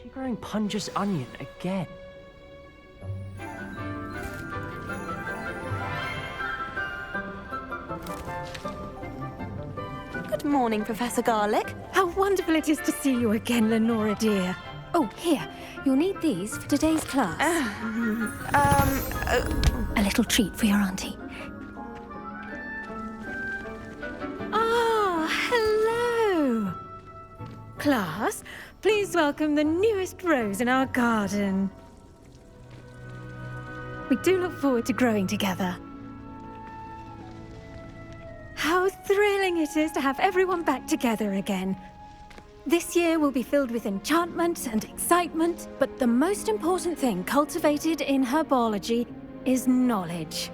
she growing Punja's onion again? Good morning, Professor Garlick. How wonderful it is to see you again, Lenora dear. Oh, here, you'll need these for today's class. A little treat for your auntie. Ah, hello. Class, please welcome the newest rose in our garden. We do look forward to growing together. How thrilling it is to have everyone back together again. This year will be filled with enchantment and excitement, but the most important thing cultivated in herbology is knowledge.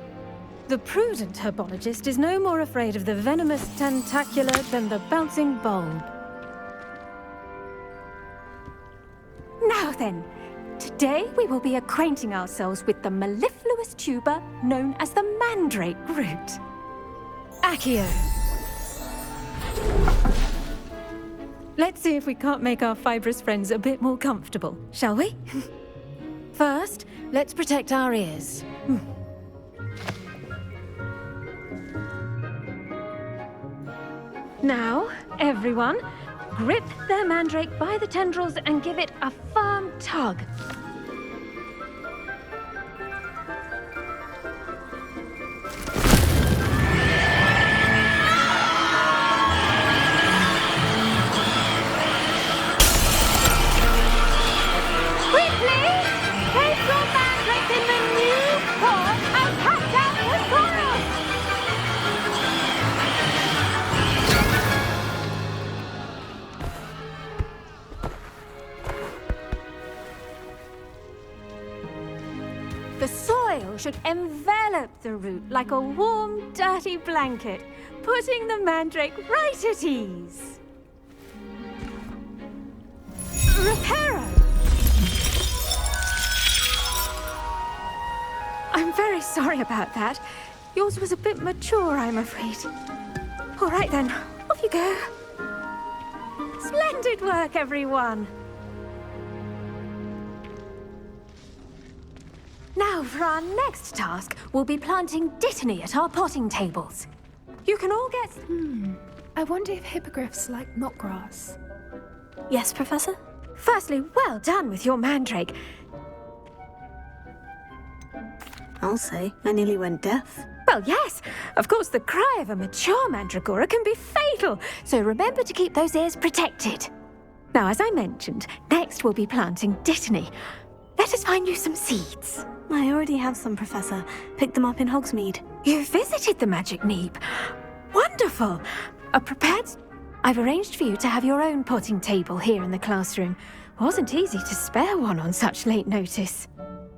The prudent herbologist is no more afraid of the venomous tentacular than the bouncing bulb. Now then, today we will be acquainting ourselves with the mellifluous tuber known as the mandrake root. Accio. Let's see if we can't make our fibrous friends a bit more comfortable, shall we? First, let's protect our ears. Now, everyone, grip their mandrake by the tendrils and give it a firm tug. The soil should envelop the root like a warm, dirty blanket, putting the mandrake right at ease. Reparo! I'm very sorry about that. Yours was a bit mature, I'm afraid. All right then, off you go. Splendid work, everyone. Now, for our next task, we'll be planting dittany at our potting tables. You can all get... I wonder if hippogriffs like knotgrass. Yes, Professor? Firstly, well done with your mandrake. I'll say, I nearly went deaf. Well, yes. Of course, the cry of a mature mandragora can be fatal, so remember to keep those ears protected. Now, as I mentioned, next we'll be planting dittany. Let us find you some seeds. I already have some, Professor. Picked them up in Hogsmeade. You visited the Magic Neep. Wonderful. Prepared? I've arranged for you to have your own potting table here in the classroom. Wasn't easy to spare one on such late notice.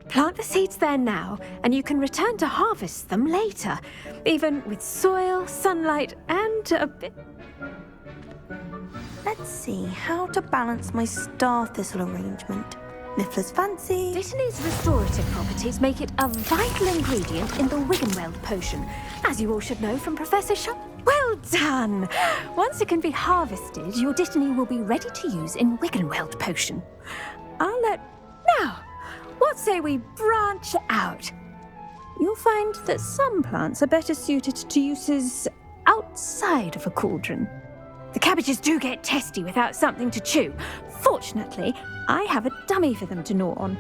Plant the seeds there now, and you can return to harvest them later, even with soil, sunlight, and a bit... Let's see, how to balance my star thistle arrangement. Niffler's fancy. Dittany's restorative properties make it a vital ingredient in the Wiggenweld potion, as you all should know from Professor Well done! Once it can be harvested, your dittany will be ready to use in Wiggenweld potion. Now, what say we branch out? You'll find that some plants are better suited to uses outside of a cauldron. The cabbages do get testy without something to chew. Fortunately, I have a dummy for them to gnaw on.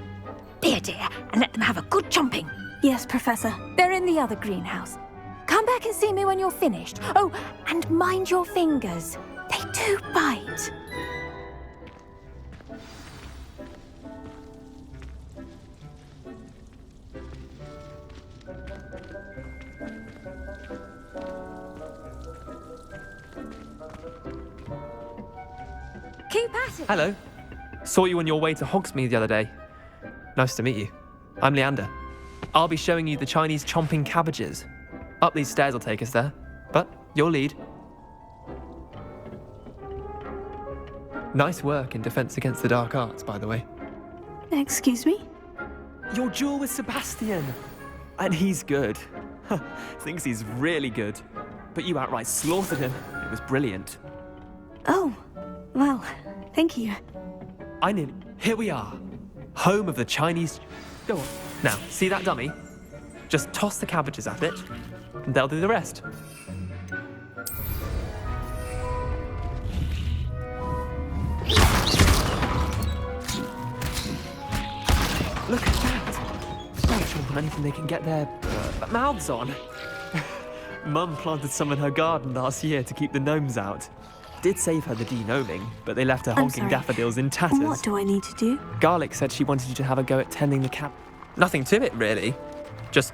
Here, dear, and let them have a good chomping. Yes, Professor. They're in the other greenhouse. Come back and see me when you're finished. Oh, and mind your fingers. They do bite. Keep at it. Hello. Saw you on your way to Hogsmeade the other day. Nice to meet you. I'm Leander. I'll be showing you the Chinese chomping cabbages. Up these stairs will take us there, but your lead. Nice work in Defense Against the Dark Arts, by the way. Excuse me? Your duel with Sebastian. And he's good. Thinks he's really good. But you outright slaughtered him. It was brilliant. Oh, well, thank you. I nearly... Here we are, home of the Chinese... Go on. Now, see that dummy? Just toss the cabbages at it, and they'll do the rest. Look at that! Rachel want anything they can get their mouths on. Mum planted some in her garden last year to keep the gnomes out. Did save her the de-gnoming, but they left her honking sorry. daffodils in tatters. What do I need to do? Garlick said she wanted you to have a go at tending the cab. Nothing to it, really. Just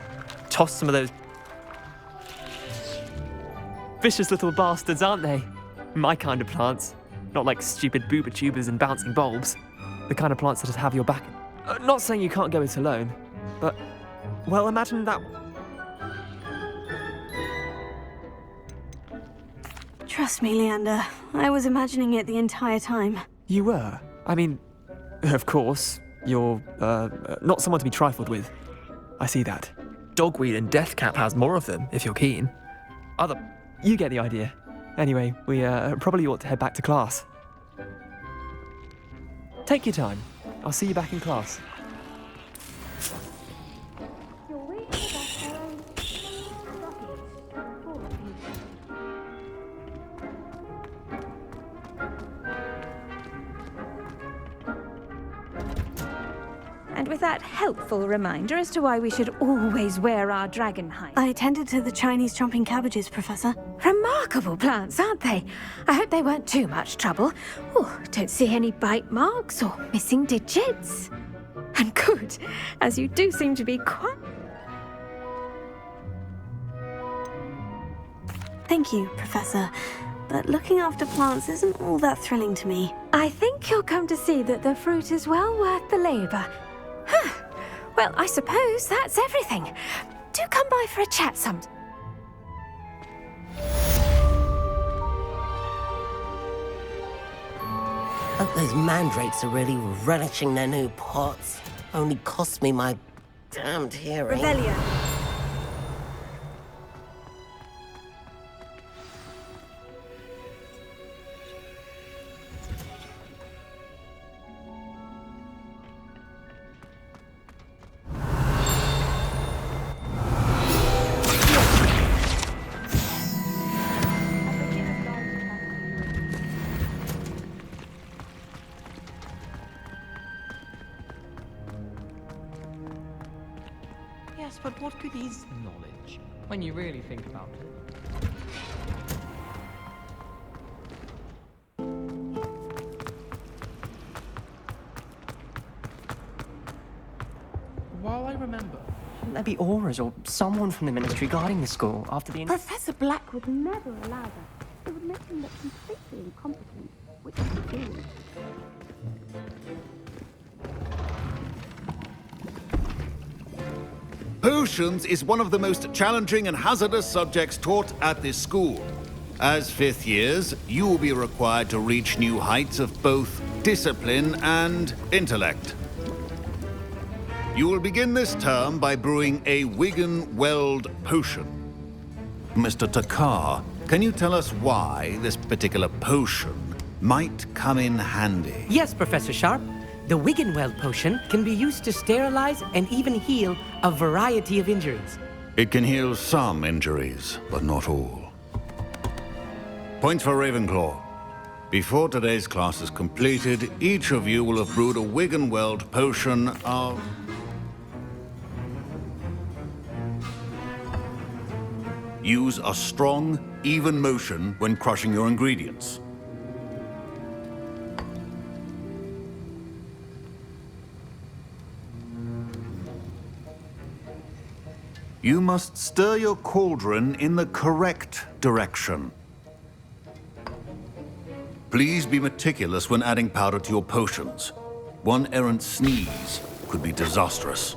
toss some of those... vicious little bastards, aren't they? My kind of plants. Not like stupid booba tubers and bouncing bulbs. The kind of plants that just have your back. Not saying you can't go it alone, but... well, imagine that... Trust me, Leander. I was imagining it the entire time. You were? I mean, of course, you're, not someone to be trifled with. I see that. Dogweed and Deathcap has more of them, if you're keen. You get the idea. Anyway, we, probably ought to head back to class. Take your time. I'll see you back in class. And with that helpful reminder as to why we should always wear our dragon hide. I tended to the Chinese chomping cabbages, Professor. Remarkable plants, aren't they? I hope they weren't too much trouble. Oh, don't see any bite marks or missing digits. And good, as you do seem to be quite... Thank you, Professor. But looking after plants isn't all that thrilling to me. I think you'll come to see that the fruit is well worth the labour. Huh. Well, I suppose that's everything. Do come by for a chat sometime. Hope those mandrakes are really relishing their new pots. Only cost me my damned hearing. Revelio. Yes, but what good is knowledge when you really think about it? While I remember, shouldn't there be auras or someone from the ministry guarding the school after the... Professor Black would never allow that. It would make him look completely incompetent, which he is. Potions is one of the most challenging and hazardous subjects taught at this school. As fifth years, you will be required to reach new heights of both discipline and intellect. You will begin this term by brewing a Wigan-Weld potion. Mr. Takar, can you tell us why this particular potion might come in handy? Yes, Professor Sharp. The Wigan-Weld potion can be used to sterilize and even heal a variety of injuries. It can heal some injuries, but not all. Point for Ravenclaw. Before today's class is completed, each of you will have brewed a Wigan-Weld potion of... Use a strong, even motion when crushing your ingredients. You must stir your cauldron in the correct direction. Please be meticulous when adding powder to your potions. One errant sneeze could be disastrous.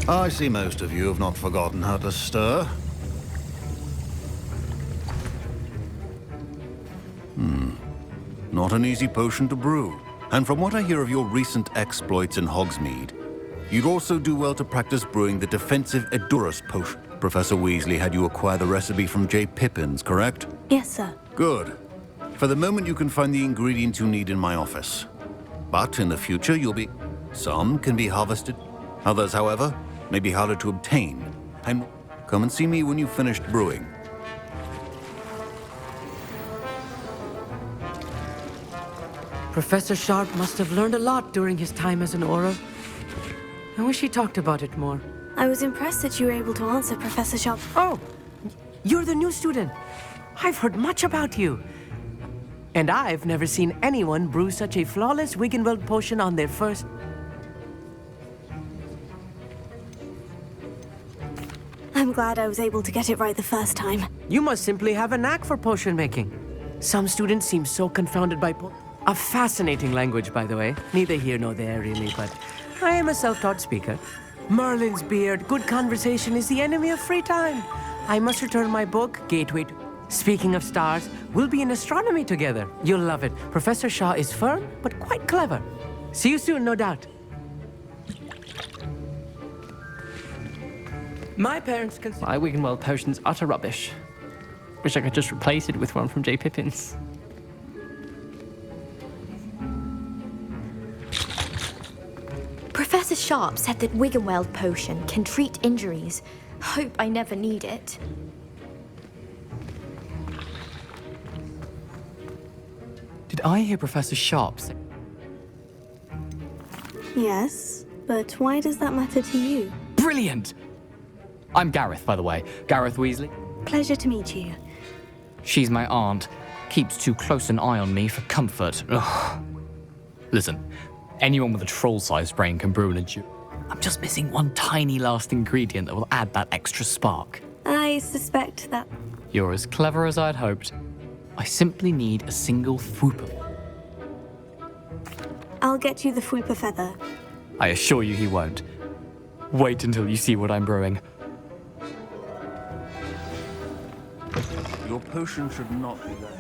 I see most of you have not forgotten how to stir. Not an easy potion to brew. And from what I hear of your recent exploits in Hogsmeade, you'd also do well to practice brewing the defensive Edurus potion. Professor Weasley had you acquire the recipe from J. Pippin's, correct? Yes, sir. Good. For the moment, you can find the ingredients you need in my office. But in the future, some can be harvested. Others, however, may be harder to obtain. And come and see me when you've finished brewing. Professor Sharp must have learned a lot during his time as an Auror. I wish he talked about it more. I was impressed that you were able to answer Professor Sharp. Oh, you're the new student. I've heard much about you. And I've never seen anyone brew such a flawless Wiggenweld potion on their first... I'm glad I was able to get it right the first time. You must simply have a knack for potion making. Some students seem so confounded by a fascinating language, by the way. Neither here nor there, really, but I am a self-taught speaker. Merlin's beard, good conversation is the enemy of free time. I must return my book, Gateway to... Speaking of stars, we'll be in astronomy together. You'll love it. Professor Shaw is firm, but quite clever. See you soon, no doubt. My parents consider... My Wiggenweld potion's utter rubbish. Wish I could just replace it with one from J. Pippin's. Professor Sharp said that Wiggenweld potion can treat injuries. Hope I never need it. Did I hear Professor Sharp say... Yes, but why does that matter to you? Brilliant! I'm Gareth, by the way. Gareth Weasley. Pleasure to meet you. She's my aunt. Keeps too close an eye on me for comfort. Ugh. Listen, anyone with a troll-sized brain can brew an I'm just missing one tiny last ingredient that will add that extra spark. I suspect that... You're as clever as I'd hoped. I simply need a single Fwooper. I'll get you the Fwooper feather. I assure you he won't. Wait until you see what I'm brewing. Your potion should not be there.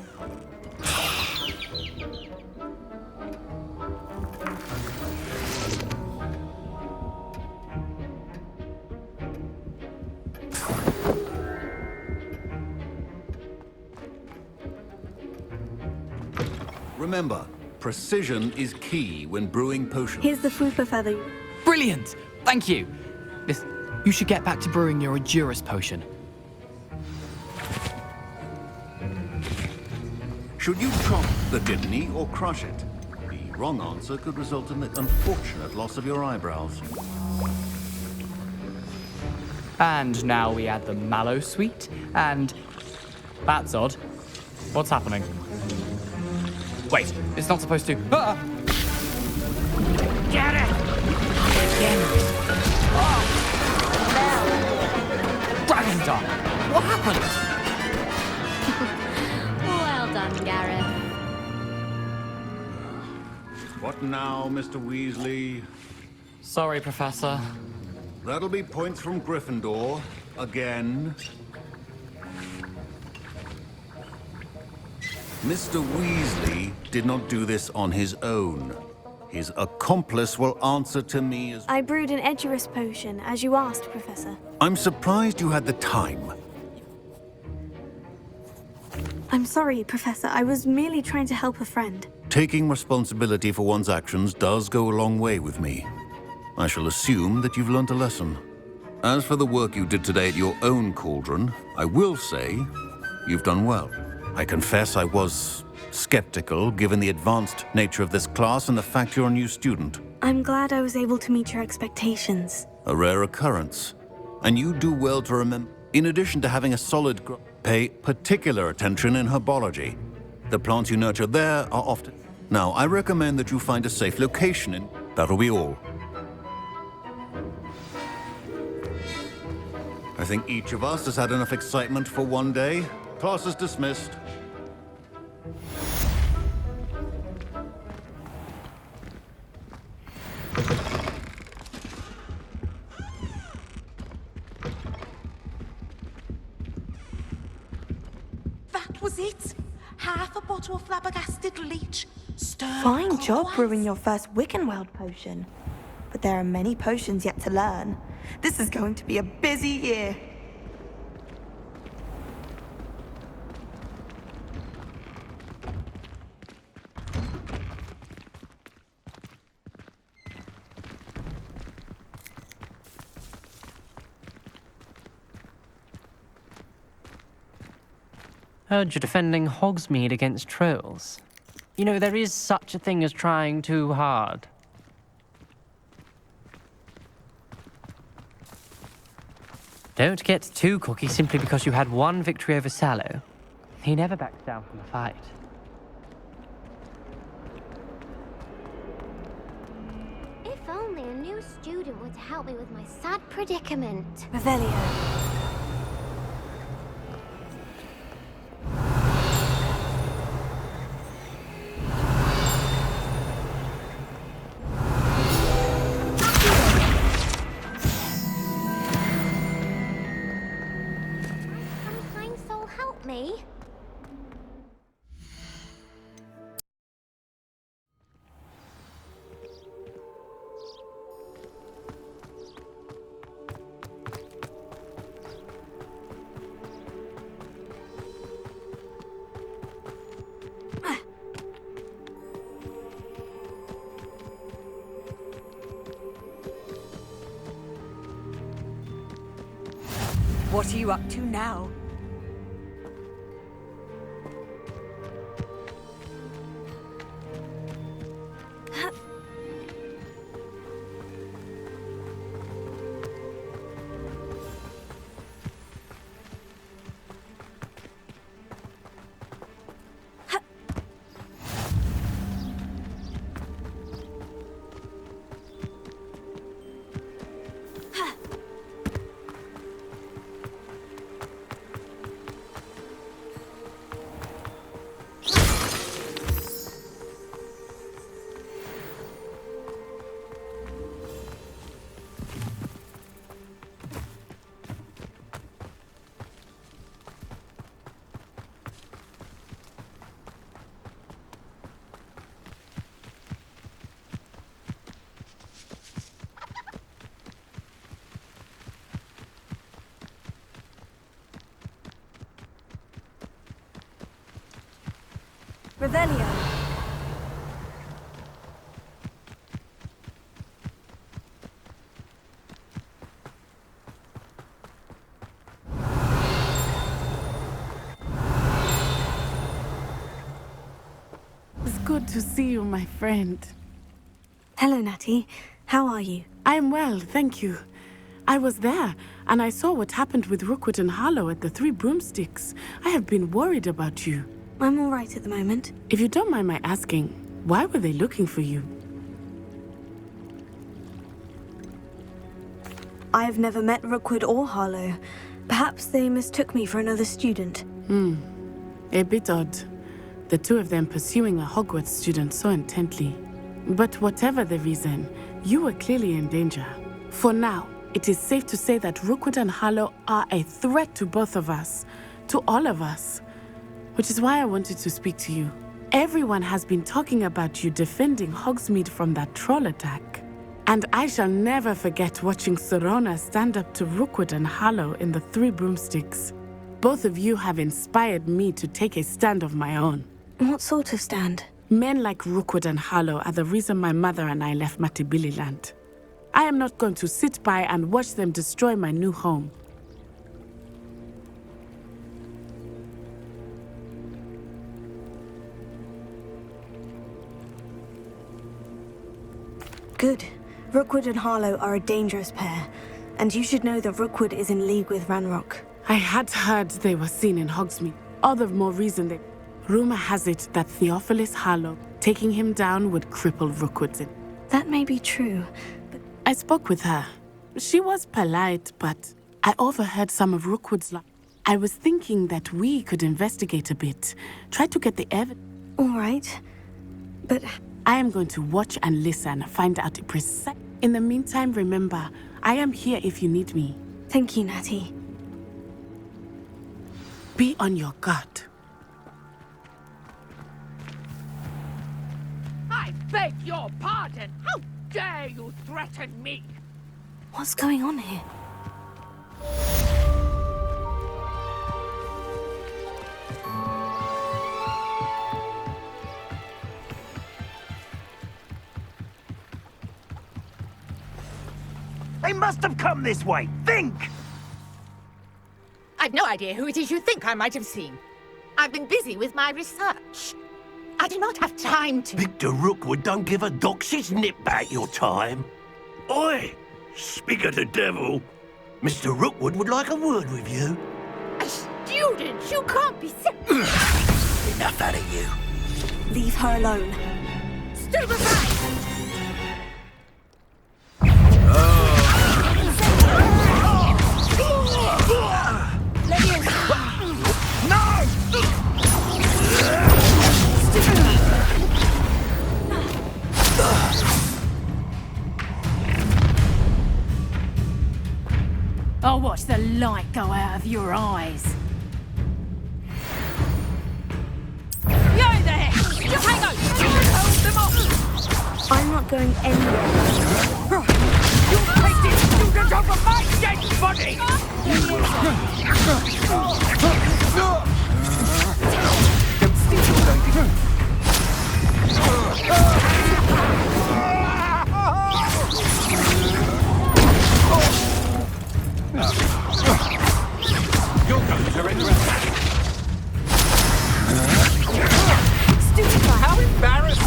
Remember, precision is key when brewing potions. Here's the Fwooper feather. Brilliant! Thank you! You should get back to brewing your Edurus potion. Should you chop the kidney or crush it? The wrong answer could result in the unfortunate loss of your eyebrows. And now we add the mallow sweet, and... That's odd. What's happening? Wait, it's not supposed to... Ah! Get it! Dragon Dog! What happened? Well done, Gareth. What now, Mr. Weasley? Sorry, Professor. That'll be points from Gryffindor. Again. Mr. Weasley did not do this on his own. His accomplice will answer to me as... I brewed an Edurus potion, as you asked, Professor. I'm surprised you had the time. I'm sorry, Professor. I was merely trying to help a friend. Taking responsibility for one's actions does go a long way with me. I shall assume that you've learnt a lesson. As for the work you did today at your own cauldron, I will say you've done well. I confess I was skeptical, given the advanced nature of this class and the fact you're a new student. I'm glad I was able to meet your expectations. A rare occurrence. And you do well to remember, in addition to having a solid pay particular attention in herbology. The plants you nurture there are often... Now, I recommend that you find a safe location and that'll be all. I think each of us has had enough excitement for one day. Class is dismissed. was it. Half a bottle of flabbergasted leech. Stirred Fine job clockwise. brewing your first Wiccanweld potion. But there are many potions yet to learn. This is going to be a busy year. Heard you're defending Hogsmeade against trolls. You know, there is such a thing as trying too hard. Don't get too cocky simply because you had one victory over Sallow. He never backs down from a fight. If only a new student were to help me with my sad predicament. Revelio. Kind soul, help me. What are you up to now? Revelio. It's good to see you, my friend. Hello, Natty. How are you? I'm well, thank you. I was there, and I saw what happened with Rookwood and Harlow at the Three Broomsticks. I have been worried about you. I'm all right at the moment. If you don't mind my asking, why were they looking for you? I've never met Rookwood or Harlow. Perhaps they mistook me for another student. A bit odd. The two of them pursuing a Hogwarts student so intently. But whatever the reason, you were clearly in danger. For now, it is safe to say that Rookwood and Harlow are a threat to both of us, to all of us. Which is why I wanted to speak to you. Everyone has been talking about you defending Hogsmeade from that troll attack. And I shall never forget watching Serona stand up to Rookwood and Harlow in the Three Broomsticks. Both of you have inspired me to take a stand of my own. What sort of stand? Men like Rookwood and Harlow are the reason my mother and I left Matibililand. I am not going to sit by and watch them destroy my new home. Good. Rookwood and Harlow are a dangerous pair, and you should know that Rookwood is in league with Ranrock. I had heard they were seen in Hogsmeade. All the more reason that... Rumor has it that Theophilus Harlow, taking him down would cripple Rookwood's. That may be true, but... I spoke with her. She was polite, but I overheard some of Rookwood's lies. I was thinking that we could investigate a bit. Try to get the evidence. All right. But... I am going to watch and listen, find out precise. In the meantime, remember, I am here if you need me. Thank you, Natty. Be on your guard. Beg your pardon! How dare you threaten me? What's going on here? They must have come this way. Think! I've no idea who it is you think I might have seen. I've been busy with my research. I do not have time to... Victor Rookwood don't give a doxy's nip back your time. Oi! Speak of the devil. Mr. Rookwood would like a word with you. A student? You can't be sick. Enough out of you. Leave her alone. Stupefy! I'll watch the light go out of your eyes. You there! Just hang on! Hold them off! I'm not going anywhere. You painted student over my dead body! You're going to surrender. Stupid, how embarrassing!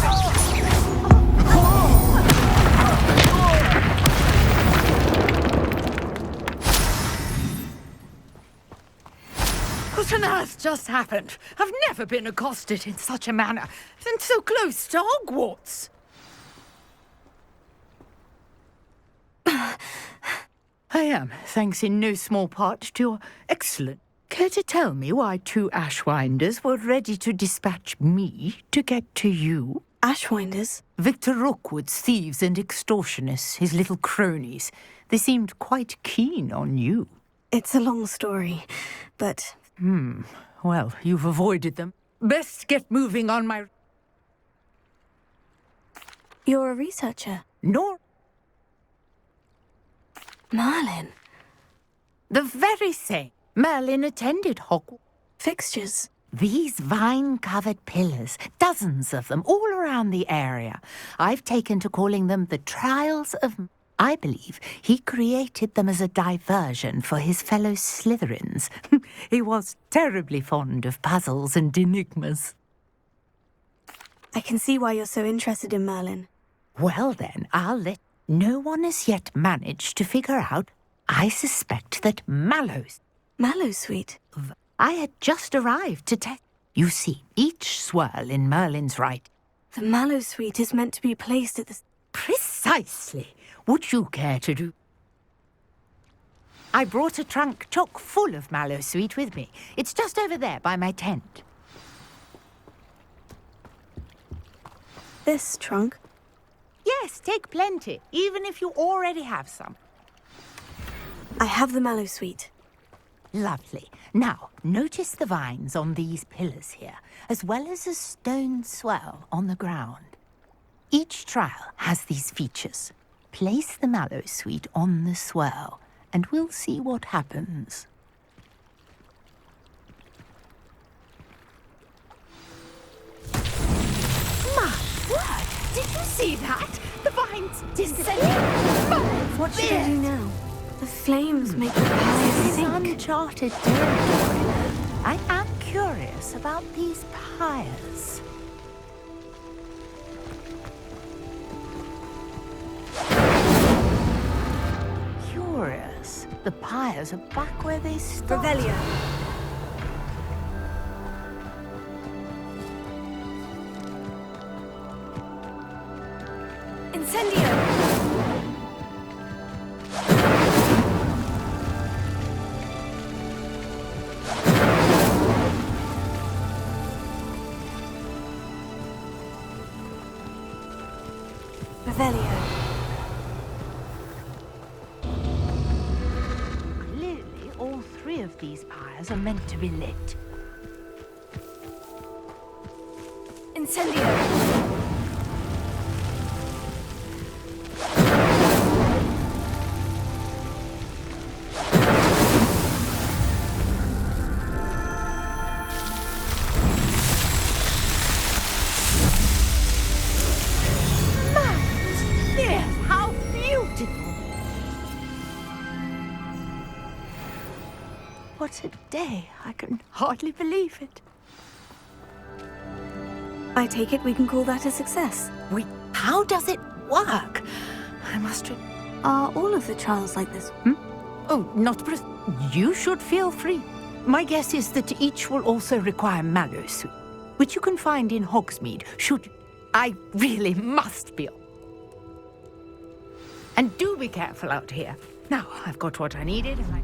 What on earth just happened? I've never been accosted in such a manner, and so close to Hogwarts. I am, thanks in no small part to your excellent. Care to tell me why two Ashwinders were ready to dispatch me to get to you? Ashwinders? Victor Rookwood's thieves and extortionists, his little cronies. They seemed quite keen on you. It's a long story, but... Well, you've avoided them. Best get moving on my... You're a researcher? Nor... Merlin. The very same. Merlin attended Hogwarts. Fixtures? These vine-covered pillars, dozens of them, all around the area. I've taken to calling them the Trials of... I believe he created them as a diversion for his fellow Slytherins. He was terribly fond of puzzles and enigmas. I can see why you're so interested in Merlin. Well then, I'll let... No one has yet managed to figure out. I suspect that Mallows... Mallowsweet? I had just arrived to test. You see, each swirl in Merlin's right... The Mallowsweet is meant to be placed at the... Precisely. Would you care to do... I brought a trunk chock full of Mallowsweet with me. It's just over there by my tent. This trunk? Yes, take plenty, even if you already have some. I have the Mallowsweet. Lovely. Now, notice the vines on these pillars here, as well as a stone swell on the ground. Each trial has these features. Place the Mallowsweet on the swell, and we'll see what happens. My word! Did you see that? The vines descending. What should I do now? The flames make the pyres This is sink. uncharted territory. I am curious about these pyres. Curious. The pyres are back where they started. Revelio. Incendio. Revelio. Clearly, all three of these pyres are meant to be lit. Incendio. what a day. I can hardly believe it. I take it we can call that a success. Wait, how does it work? I must... Are all of the trials like this? Oh, not... You should feel free. My guess is that each will also require mallows, which you can find in Hogsmeade, should... I really must be... And do be careful out here. Now, I've got what I needed, and I...